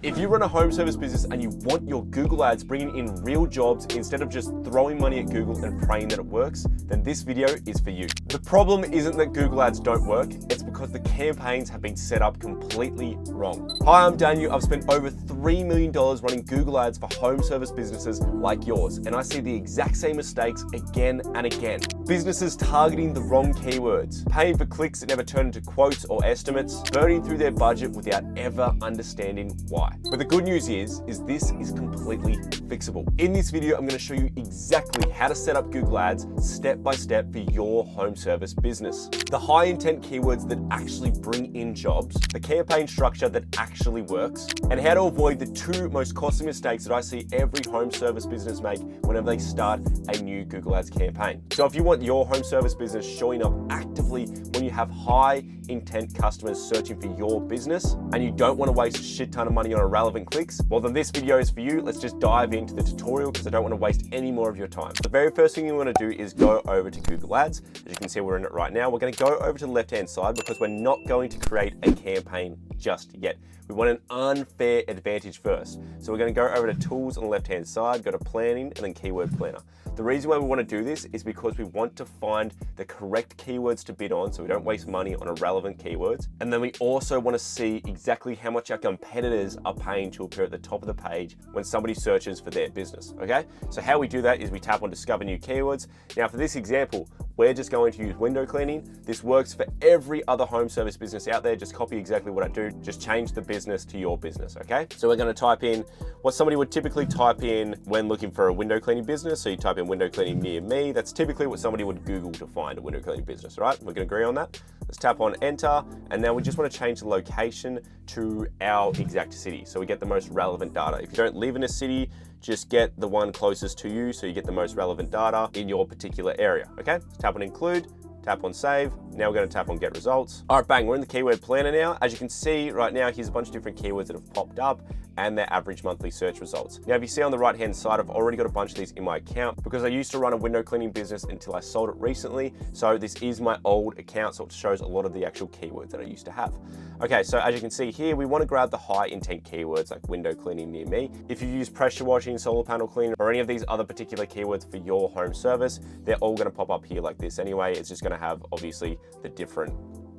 If you run a home service business and you want your Google ads bringing in real jobs instead of just throwing money at Google and praying that it works, then this video is for you. The problem isn't that Google ads don't work, it's because the campaigns have been set up completely wrong. Hi, I'm Daniel. I've spent over $3 million running Google ads for home service businesses like yours, and I see the exact same mistakes again and again. Businesses targeting the wrong keywords, paying for clicks that never turn into quotes or estimates, burning through their budget without ever understanding why. But the good news is this is completely fixable. In this video, I'm going to show you exactly how to set up Google ads step by step for your home service business. The high intent keywords that actually bring in jobs, the campaign structure that actually works, and how to avoid the two most costly mistakes that I see every home service business make whenever they start a new Google ads campaign. So if you want your home service business showing up actively when you have high intent customers searching for your business and you don't want to waste a shit ton of money on irrelevant clicks, well then this video is for you. Let's just dive into the tutorial because I don't want to waste any more of your time. The very first thing you want to do is go over to Google Ads. As you can see, we're in it right now. We're going to go over to the left-hand side because we're not going to create a campaign just yet. We want an unfair advantage first. So we're going to go over to Tools on the left-hand side, go to Planning, and then Keyword Planner. The reason why we want to do this is because we want to find the correct keywords to bid on so we don't waste money on irrelevant keywords. And then we also want to see exactly how much our competitors are paying to appear at the top of the page when somebody searches for their business, okay? So how we do that is we tap on Discover New Keywords. Now for this example, we're just going to use window cleaning. This works for every other home service business out there. Just copy exactly what I do. Just change the business to your business, okay? So we're going to type in what somebody would typically type in when looking for a window cleaning business. So you type in window cleaning near me. That's typically what somebody would Google to find a window cleaning business, right? We're going to agree on that. Let's tap on enter. And now we just want to change the location to our exact city. So we get the most relevant data. If you don't live in a city, just get the one closest to you so you get the most relevant data in your particular area, okay? So tap on include, tap on save. Now we're going to tap on get results. All right, bang, we're in the keyword planner now. As you can see right now, here's a bunch of different keywords that have popped up and their average monthly search results. Now, if you see on the right-hand side, I've already got a bunch of these in my account because I used to run a window cleaning business until I sold it recently. So this is my old account, so it shows a lot of the actual keywords that I used to have. Okay, so as you can see here, we want to grab the high intent keywords like window cleaning near me. If you use pressure washing, solar panel cleaning, or any of these other particular keywords for your home service, they're all going to pop up here like this anyway. It's just going to have obviously the different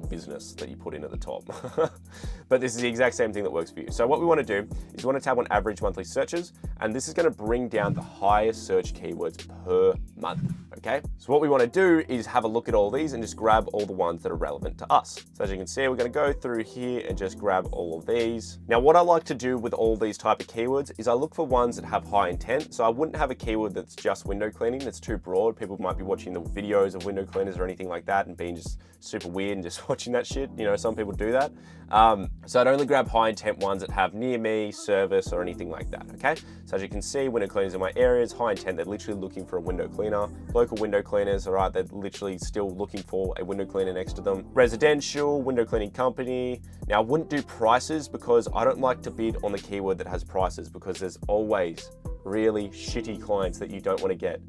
business that you put in at the top. But this is the exact same thing that works for you. So what we want to do is we want to tap on average monthly searches, and this is going to bring down the highest search keywords per month, okay? So what we want to do is have a look at all these and just grab all the ones that are relevant to us. So as you can see, we're going to go through here and just grab all of these. Now, what I like to do with all these type of keywords is I look for ones that have high intent. So I wouldn't have a keyword that's just window cleaning. That's too broad. People might be watching the videos of window cleaners or anything like that and being just super weird and just watching that shit. You know, some people do that. So I'd only grab high intent ones that have near me, service, or anything like that, okay? So as you can see, window cleaners in my areas, high intent, they're literally looking for a window cleaner. Local window cleaners, all right, they're literally still looking for a window cleaner next to them. Residential, window cleaning company. Now I wouldn't do prices because I don't like to bid on the keyword that has prices because there's always really shitty clients that you don't want to get.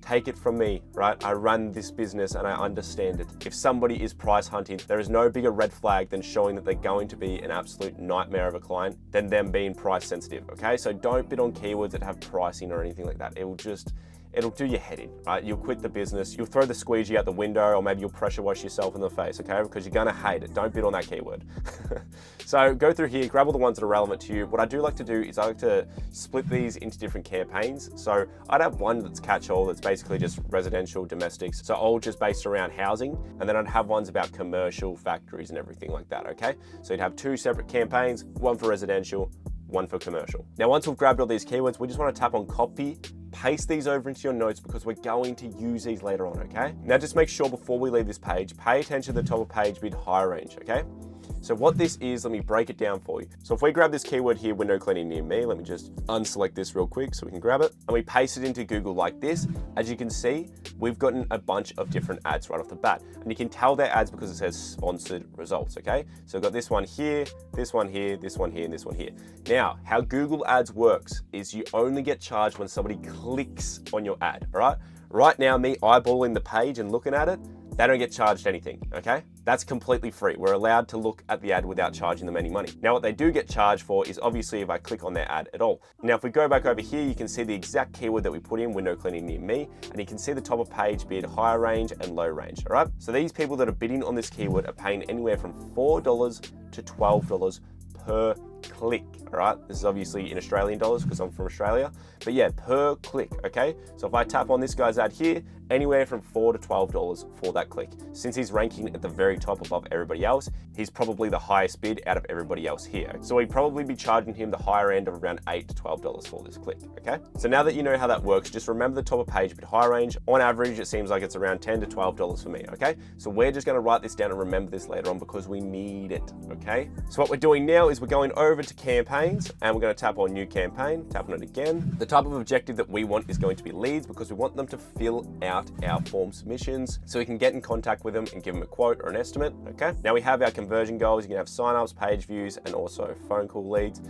Take it from me, right? I run this business and I understand it. If somebody is price hunting, there is no bigger red flag than showing that they're going to be an absolute nightmare of a client than them being price sensitive, okay? So don't bid on keywords that have pricing or anything like that. It'll do your head in, right? You'll quit the business, you'll throw the squeegee out the window, or maybe you'll pressure wash yourself in the face, okay? Because you're gonna hate it. Don't bid on that keyword. So go through here, grab all the ones that are relevant to you. What I do like to do is I like to split these into different campaigns. So I'd have one that's catch-all, that's basically just residential, domestics, so all just based around housing. And then I'd have ones about commercial, factories, and everything like that, okay? So you'd have two separate campaigns, one for residential, one for commercial. Now, once we've grabbed all these keywords, we just want to tap on copy, paste these over into your notes because we're going to use these later on, okay? Now just make sure before we leave this page, pay attention to the top of page bid high range, okay? So what this is, let me break it down for you. So if we grab this keyword here, window cleaning near me, let me just unselect this real quick so we can grab it. And we paste it into Google like this. As you can see, we've gotten a bunch of different ads right off the bat. And you can tell they're ads because it says sponsored results, okay? So we've got this one here, this one here, this one here, and this one here. Now, how Google Ads works is you only get charged when somebody clicks on your ad, all right? Right now, me eyeballing the page and looking at it, they don't get charged anything, okay? That's completely free. We're allowed to look at the ad without charging them any money. Now, what they do get charged for is obviously if I click on their ad at all. Now, if we go back over here, you can see the exact keyword that we put in, window cleaning near me, and you can see the top of page bid higher range and low range, all right? So these people that are bidding on this keyword are paying anywhere from $4 to $12 per click, all right? This is obviously in Australian dollars because I'm from Australia, but yeah, per click, okay? So if I tap on this guy's ad here, anywhere from $4 to $12 for that click. Since he's ranking at the very top above everybody else, he's probably the highest bid out of everybody else here. So we'd probably be charging him the higher end of around $8 to $12 for this click, okay? So now that you know how that works, just remember the top of page bid high range. On average, it seems like it's around $10 to $12 for me, okay? So we're just gonna write this down and remember this later on because we need it, okay? So what we're doing now is we're going over to campaigns and we're gonna tap on new campaign, tap on it again. The type of objective that we want is going to be leads because we want them to fill out our form submissions so we can get in contact with them and give them a quote or an estimate, okay? Now we have our conversion goals. You can have signups, page views, and also phone call leads.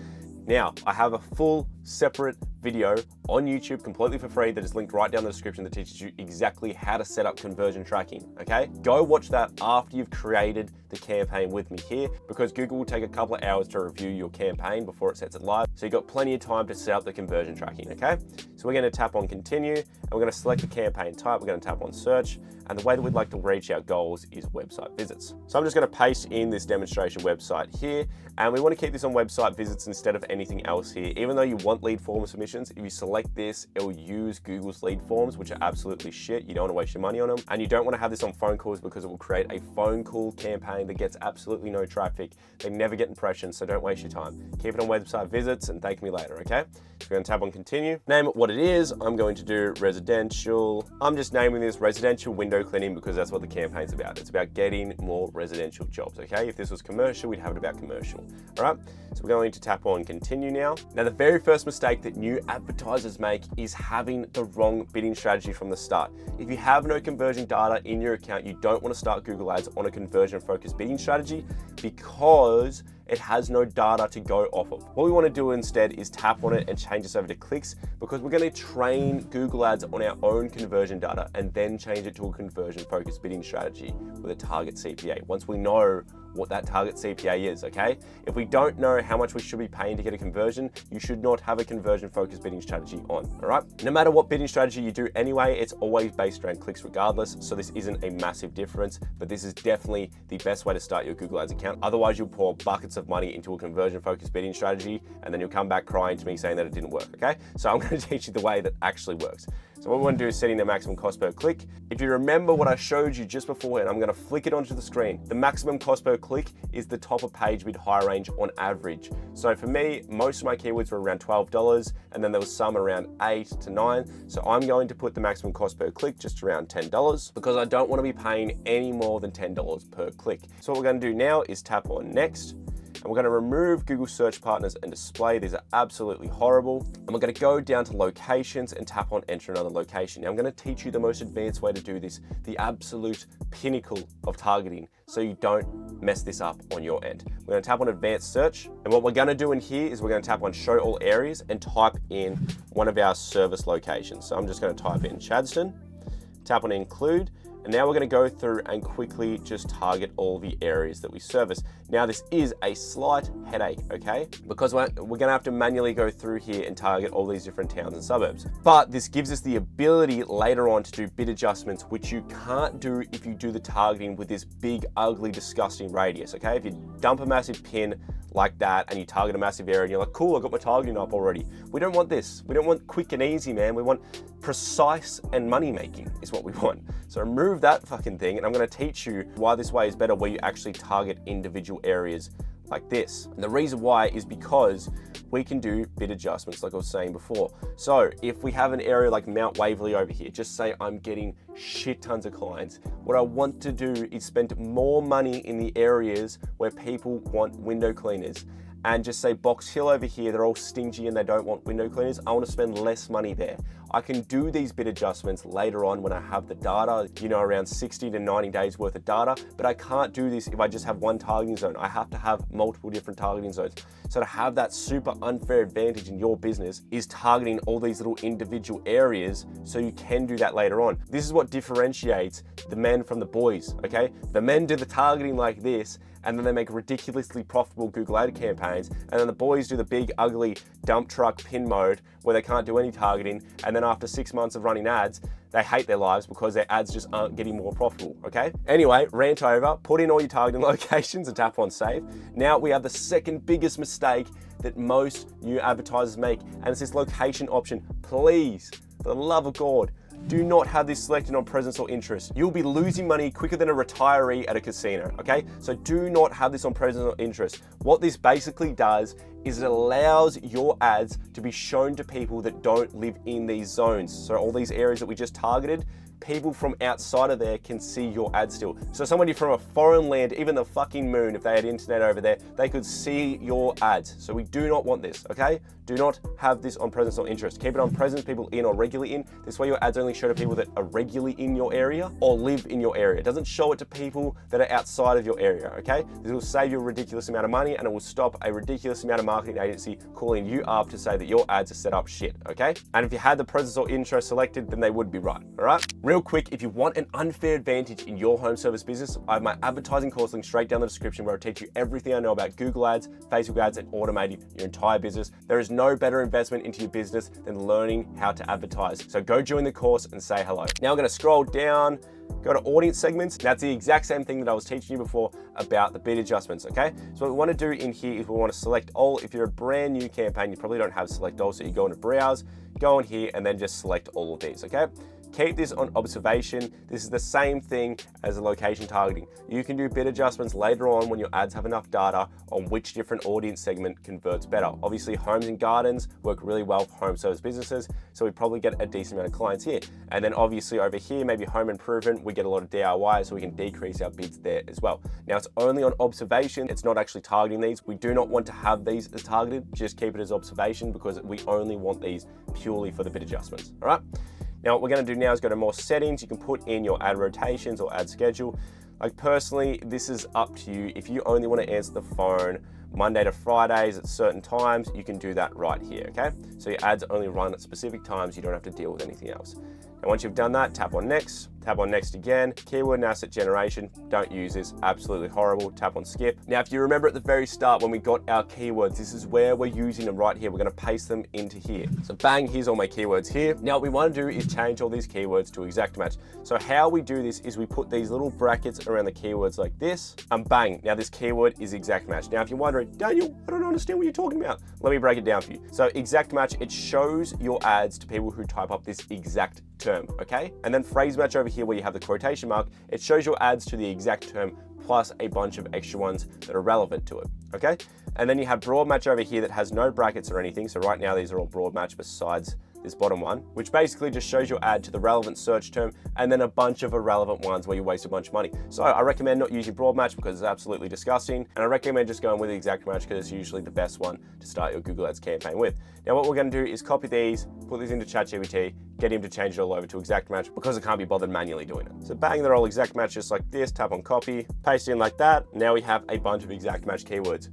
Now, I have a full separate video on YouTube completely for free that is linked right down in the description that teaches you exactly how to set up conversion tracking, okay? Go watch that after you've created the campaign with me here because Google will take a couple of hours to review your campaign before it sets it live. So you've got plenty of time to set up the conversion tracking, okay? So we're gonna tap on continue and we're gonna select the campaign type. We're gonna tap on search. And the way that we'd like to reach our goals is website visits. So I'm just gonna paste in this demonstration website here, and we wanna keep this on website visits instead of anything else here. Even though you want lead form submissions, if you select this, it'll use Google's lead forms, which are absolutely shit. You don't wanna waste your money on them. And you don't wanna have this on phone calls because it will create a phone call campaign that gets absolutely no traffic. They never get impressions, so don't waste your time. Keep it on website visits and thank me later, okay? So we're gonna tap on continue. Name it what it is. I'm going to do residential. I'm just naming this residential window cleaning because that's what the campaign's about. It's about getting more residential jobs, okay? If this was commercial, we'd have it about commercial, all right? So we're going to tap on continue now. Now, the very first mistake that new advertisers make is having the wrong bidding strategy from the start. If you have no conversion data in your account, you don't want to start Google Ads on a conversion-focused bidding strategy because it has no data to go off of. What we want to do instead is tap on it and change this over to clicks because we're going to train Google Ads on our own conversion data and then change it to a conversion-focused bidding strategy with a target CPA once we know what that target CPA is, okay? If we don't know how much we should be paying to get a conversion, you should not have a conversion-focused bidding strategy on, all right? No matter what bidding strategy you do anyway, it's always based around clicks regardless, so this isn't a massive difference, but this is definitely the best way to start your Google Ads account. Otherwise, you'll pour buckets of money into a conversion-focused bidding strategy, and then you'll come back crying to me saying that it didn't work, okay? So I'm gonna teach you the way that actually works. So what we want to do is setting the maximum cost per click. If you remember what I showed you just before, and I'm going to flick it onto the screen, the maximum cost per click is the top of page bid high range on average. So for me, most of my keywords were around $12, and then there was some around $8 to $9. So I'm going to put the maximum cost per click just around $10 because I don't want to be paying any more than $10 per click. So what we're going to do now is tap on next. And we're going to remove Google search partners and display. These are absolutely horrible. And we're going to go down to locations and tap on enter another location. Now I'm going to teach you the most advanced way to do this, the absolute pinnacle of targeting, so you don't mess this up on your end. We're going to tap on advanced search. And what we're going to do in here is we're going to tap on show all areas and type in one of our service locations. So I'm just going to type in Chadstone, tap on include. And now we're going to go through and quickly just target all the areas that we service. Now this is a slight headache, okay? Because we're going to have to manually go through here and target all these different towns and suburbs. But this gives us the ability later on to do bid adjustments, which you can't do if you do the targeting with this big, ugly, disgusting radius, okay? If you dump a massive pin like that and you target a massive area and you're like, cool, I got my targeting up already. We don't want this. We don't want quick and easy, man. We want precise and money making is what we want. So remove that fucking thing, and I'm gonna teach you why this way is better, where you actually target individual areas like this. And the reason why is because we can do bid adjustments like I was saying before. So if we have an area like Mount Waverley over here, just say I'm getting shit tons of clients. What I want to do is spend more money in the areas where people want window cleaners. and just say Box Hill over here, they're all stingy and they don't want window cleaners, I want to spend less money there. I can do these bid adjustments later on when I have the data, around 60 to 90 days worth of data, but I can't do this if I just have one targeting zone. I have to have multiple different targeting zones. So to have that super unfair advantage in your business is targeting all these little individual areas so you can do that later on. This is what differentiates the men from the boys, okay? The men do the targeting like this, and then they make ridiculously profitable Google ad campaigns, and then the boys do the big ugly dump truck pin mode where they can't do any targeting, and then after 6 months of running ads, they hate their lives because their ads just aren't getting more profitable, okay? Anyway, rant over, put in all your targeting locations and tap on save. Now we have the second biggest mistake that most new advertisers make, and it's this location option. Please, for the love of God, do not have this selected on presence or interest. You'll be losing money quicker than a retiree at a casino, okay? So do not have this on presence or interest. What this basically does is it allows your ads to be shown to people that don't live in these zones. So all these areas that we just targeted, people from outside of there can see your ad still. So somebody from a foreign land, even the fucking moon, if they had internet over there, they could see your ads. So we do not want this, okay? Do not have this on presence or interest. Keep it on presence, people in or regularly in. This way your ads only show to people that are regularly in your area or live in your area. It doesn't show it to people that are outside of your area, okay? This will save you a ridiculous amount of money and it will stop a ridiculous amount of marketing agency calling you up to say that your ads are set up shit, okay? And if you had the presence or interest selected, then they would be right, all right? Real quick, if you want an unfair advantage in your home service business, I have my advertising course link straight down the description where I teach you everything I know about Google ads, Facebook ads, and automating your entire business. There is no better investment into your business than learning how to advertise. So go join the course and say hello. Now I'm gonna scroll down, go to audience segments. That's the exact same thing that I was teaching you before about the bid adjustments, okay? So what we wanna do in here is we wanna select all. If you're a brand new campaign, you probably don't have select all, so you go into browse, go in here, and then just select all of these, okay? Keep this on observation. This is the same thing as the location targeting. You can do bid adjustments later on when your ads have enough data on which different audience segment converts better. Obviously, homes and gardens work really well for home service businesses, so we probably get a decent amount of clients here. And then obviously over here, maybe home improvement, we get a lot of DIY, so we can decrease our bids there as well. Now it's only on observation, it's not actually targeting these. We do not want to have these as targeted, just keep it as observation because we only want these purely for the bid adjustments, all right? Now what we're gonna do now is go to more settings. You can put in your ad rotations or ad schedule. Like personally, this is up to you. If you only wanna answer the phone Monday to Fridays at certain times, you can do that right here, okay? So your ads only run at specific times, you don't have to deal with anything else. And once you've done that, tap on next again. Keyword and asset generation, don't use this, absolutely horrible. Tap on skip. Now, if you remember at the very start when we got our keywords, this is where we're using them right here. We're gonna paste them into here. So bang, here's all my keywords here. Now what we wanna do is change all these keywords to exact match. So how we do this is we put these little brackets around the keywords like this, and bang, now this keyword is exact match. Now, if you're wondering, Daniel, I don't understand what you're talking about. Let me break it down for you. So exact match, it shows your ads to people who type up this exact term, okay? And then phrase match over here where you have the quotation mark, it shows your ads to the exact term plus a bunch of extra ones that are relevant to it, okay? And then you have broad match over here that has no brackets or anything. So right now these are all broad match besides this bottom one, which basically just shows your ad to the relevant search term and then a bunch of irrelevant ones where you waste a bunch of money. So I recommend not using broad match because it's absolutely disgusting. And I recommend just going with the exact match because it's usually the best one to start your Google Ads campaign with. Now what we're gonna do is copy these, put these into ChatGPT, get him to change it all over to exact match because I can't be bothered manually doing it. So bang, they're all exact match just like this, tap on copy, paste in like that. Now we have a bunch of exact match keywords.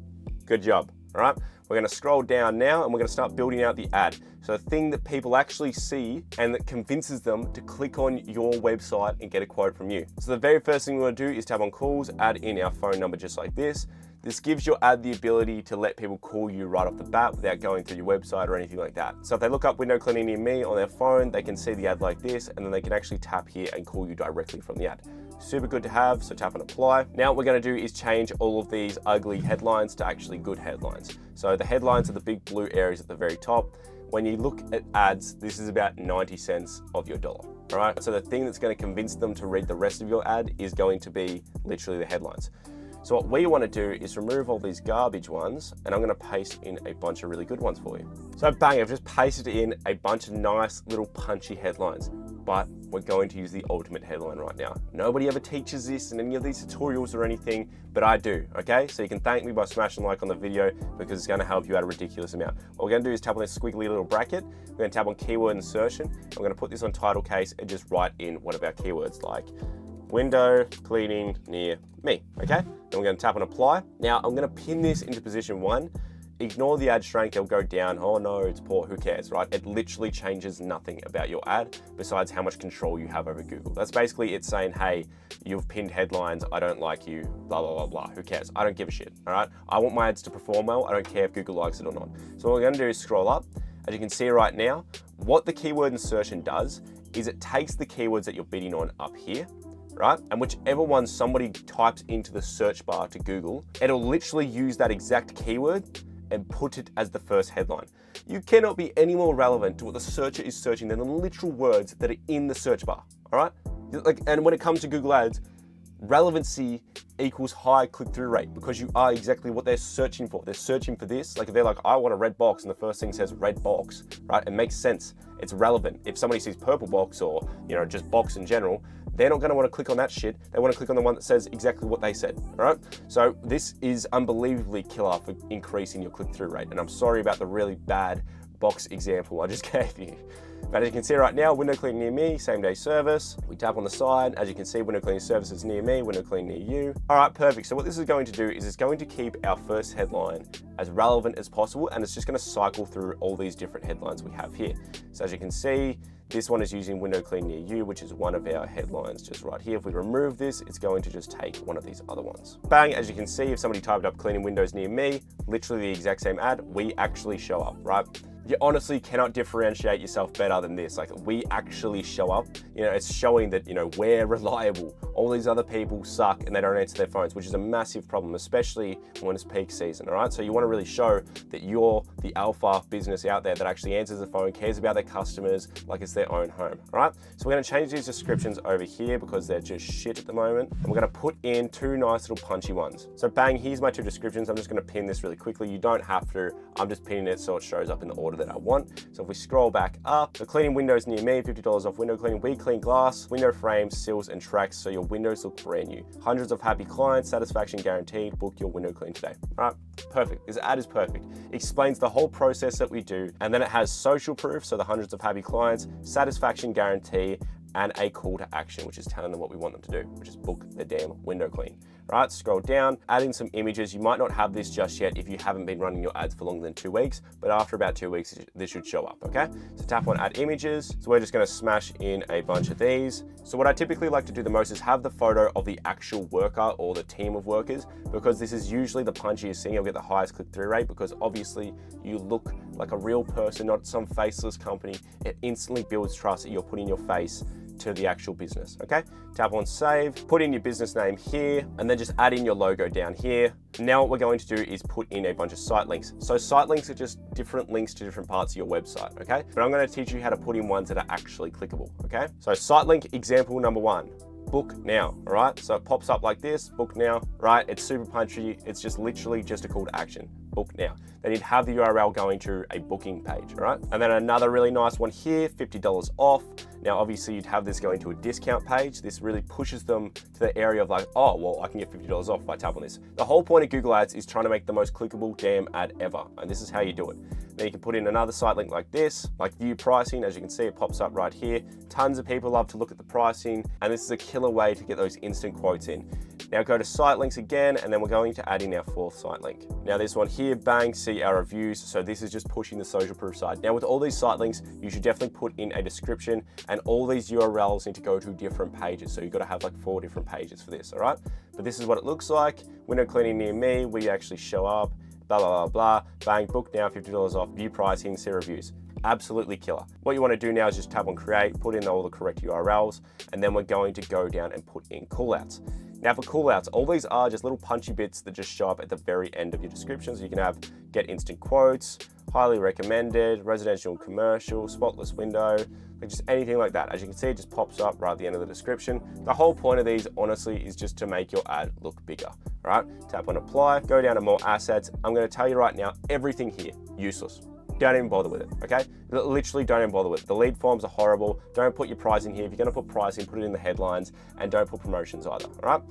Good job, all right? We're gonna scroll down now and we're gonna start building out the ad. So a thing that people actually see and that convinces them to click on your website and get a quote from you. So the very first thing we wanna do is tap on calls, add in our phone number just like this. This gives your ad the ability to let people call you right off the bat without going through your website or anything like that. So if they look up window cleaning near me on their phone, they can see the ad like this and then they can actually tap here and call you directly from the ad. Super good to have, so tap on apply. Now what we're gonna do is change all of these ugly headlines to actually good headlines. So the headlines are the big blue areas at the very top. When you look at ads, this is about 90 cents of your dollar, all right? So the thing that's gonna convince them to read the rest of your ad is going to be literally the headlines. So what we wanna do is remove all these garbage ones and I'm gonna paste in a bunch of really good ones for you. So bang, I've just pasted in a bunch of nice little punchy headlines. but we're going to use the ultimate headline right now. Nobody ever teaches this in any of these tutorials or anything, but I do, okay? So you can thank me by smashing like on the video because it's gonna help you out a ridiculous amount. What we're gonna do is tap on this squiggly little bracket. We're gonna tap on keyword insertion. And we're gonna put this on title case and just write in one of our keywords like window cleaning near me, okay? Then we're gonna tap on apply. Now I'm gonna pin this into position 1. Ignore the ad strength, it'll go down. Oh no, it's poor, who cares, right? It literally changes nothing about your ad besides how much control you have over Google. That's basically it saying, hey, you've pinned headlines, I don't like you, blah, blah, blah, blah. Who cares? I don't give a shit, all right? I want my ads to perform well. I don't care if Google likes it or not. So what we're gonna do is scroll up. As you can see right now, what the keyword insertion does is it takes the keywords that you're bidding on up here, right? And whichever one somebody types into the search bar to Google, it'll literally use that exact keyword and put it as the first headline. You cannot be any more relevant to what the searcher is searching than the literal words that are in the search bar, all right? And when it comes to Google Ads, relevancy equals high click-through rate because you are exactly what they're searching for. They're searching for this. Like if they're like, I want a red box, and the first thing says red box, right? It makes sense. It's relevant. If somebody sees purple box or, you know, just box in general, they're not gonna wanna click on that shit. They wanna click on the one that says exactly what they said, all right? So this is unbelievably killer for increasing your click-through rate. And I'm sorry about the really bad box example I just gave you. But as you can see right now, window cleaning near me, same day service. We tap on the side. As you can see, window cleaning services near me, window cleaning near you. All right, perfect. So what this is going to do is it's going to keep our first headline as relevant as possible, and it's just going to cycle through all these different headlines we have here. So as you can see, this one is using window clean near you, which is one of our headlines just right here. If we remove this, it's going to just take one of these other ones. Bang, as you can see, if somebody typed up cleaning windows near me, literally the exact same ad, we actually show up, right? You honestly cannot differentiate yourself better than this. Like we actually show up, you know, it's showing that, you know, we're reliable. All these other people suck and they don't answer their phones, which is a massive problem, especially when it's peak season, all right? So you want to really show that you're the alpha business out there that actually answers the phone, cares about their customers like it's their own home, all right? So we're going to change these descriptions over here because they're just shit at the moment. And we're going to put in 2 nice little punchy ones. So bang, here's my 2 descriptions. I'm just going to pin this really quickly. You don't have to, I'm just pinning it so it shows up in the order that I want. So if we scroll back up, the cleaning windows near me, $50 off window cleaning. We clean glass, window frames, sills, and tracks so your windows look brand new. Hundreds of happy clients, satisfaction guaranteed. Book your window clean today. All right, perfect. This ad is perfect. Explains the whole process that we do, and then it has social proof, so the hundreds of happy clients, satisfaction guarantee, and a call to action, which is telling them what we want them to do, which is book their damn window clean. Right, scroll down, add in some images. You might not have this just yet if you haven't been running your ads for longer than 2 weeks, but after about 2 weeks, this should show up, okay? So tap on add images. So we're just gonna smash in a bunch of these. So what I typically like to do the most is have the photo of the actual worker or the team of workers, because this is usually the punchiest thing. You'll get the highest click-through rate because obviously you look like a real person, not some faceless company. It instantly builds trust that you're putting your face to the actual business, okay? Tap on save, put in your business name here, and then just add in your logo down here. Now what we're going to do is put in a bunch of site links. So site links are just different links to different parts of your website, okay? But I'm gonna teach you how to put in ones that are actually clickable, okay? So site link example number 1. Book now, all right? So it pops up like this, book now, right? It's super punchy. It's just literally just a call to action, book now. Then you'd have the URL going to a booking page, all right? And then another really nice one here, $50 off. Now, obviously you'd have this going to a discount page. This really pushes them to the area of like, oh, well, I can get $50 off if I tap on this. The whole point of Google Ads is trying to make the most clickable damn ad ever. And this is how you do it. Then you can put in another site link like this, like view pricing. As you can see, it pops up right here. Tons of people love to look at the pricing, and this is a killer way to get those instant quotes in. Now go to site links again, and then we're going to add in our 4th site link. Now this one here, bang, see our reviews. So this is just pushing the social proof side. Now with all these site links, you should definitely put in a description, and all these URLs need to go to different pages. So you've got to have like 4 different pages for this, all right? But this is what it looks like. Window cleaning near me, we actually show up, blah, blah, blah, blah. Bang, book now, $50 off, view pricing, see reviews. Absolutely killer. What you want to do now is just tap on create, put in all the correct URLs, and then we're going to go down and put in callouts. Now for callouts, all these are just little punchy bits that just show up at the very end of your description. So you can have get instant quotes, highly recommended, residential and commercial, spotless window, like just anything like that. As you can see, it just pops up right at the end of the description. The whole point of these, honestly, is just to make your ad look bigger, all right? Tap on apply, go down to more assets. I'm gonna tell you right now, everything here, useless. don't even bother with it, okay? Literally don't even bother with it. The lead forms are horrible. Don't put your pricing here. If you're gonna put pricing, put it in the headlines, and don't put promotions either, all right?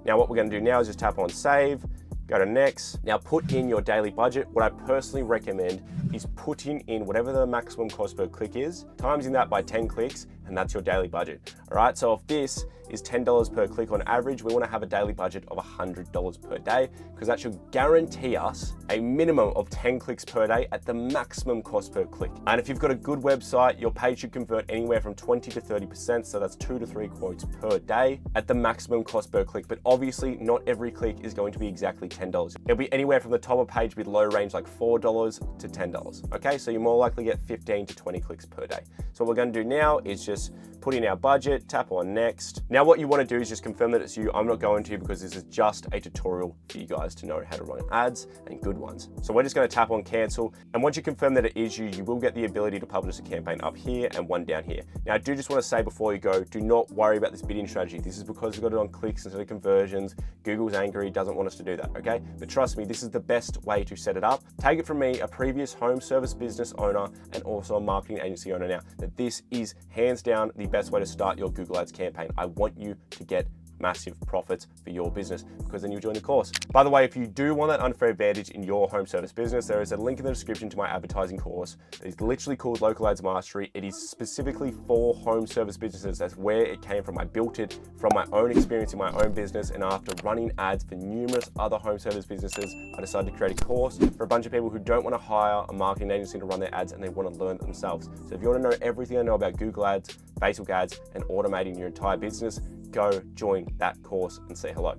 Now what we're gonna do now is just tap on save, go to next. Now put in your daily budget. What I personally recommend is putting in whatever the maximum cost per click is, timesing that by 10 clicks, and that's your daily budget. All right, so if this is $10 per click on average, we wanna have a daily budget of $100 per day, because that should guarantee us a minimum of 10 clicks per day at the maximum cost per click. And if you've got a good website, your page should convert anywhere from 20 to 30%, so that's 2 to 3 quotes per day at the maximum cost per click. But obviously not every click is going to be exactly $10. It'll be anywhere from the top of page with low range like $4 to $10. Okay, so you more likely get 15 to 20 clicks per day. So what we're gonna do now is just put in our budget, tap on next. Now what you wanna do is just confirm that it's you. I'm not going to, because this is just a tutorial for you guys to know how to run ads, and good ones. So we're just gonna tap on cancel. And once you confirm that it is you, you will get the ability to publish a campaign up here and one down here. Now I do just wanna say before you go, do not worry about this bidding strategy. This is because we've got it on clicks instead of conversions. Google's angry, doesn't want us to do that, okay? But trust me, this is the best way to set it up. Take it from me, a previous home service business owner and also a marketing agency owner now, that this is hands down the best way to start your Google Ads campaign. I want you to get massive profits for your business, because then you join the course. By the way, if you do want that unfair advantage in your home service business, there is a link in the description to my advertising course. It is literally called Local Ads Mastery. It is specifically for home service businesses. That's where it came from. I built it from my own experience in my own business, and after running ads for numerous other home service businesses, I decided to create a course for a bunch of people who don't want to hire a marketing agency to run their ads, and they want to learn it themselves. So if you want to know everything I know about Google Ads, Facebook ads, and automating your entire business, go join that course and say hello.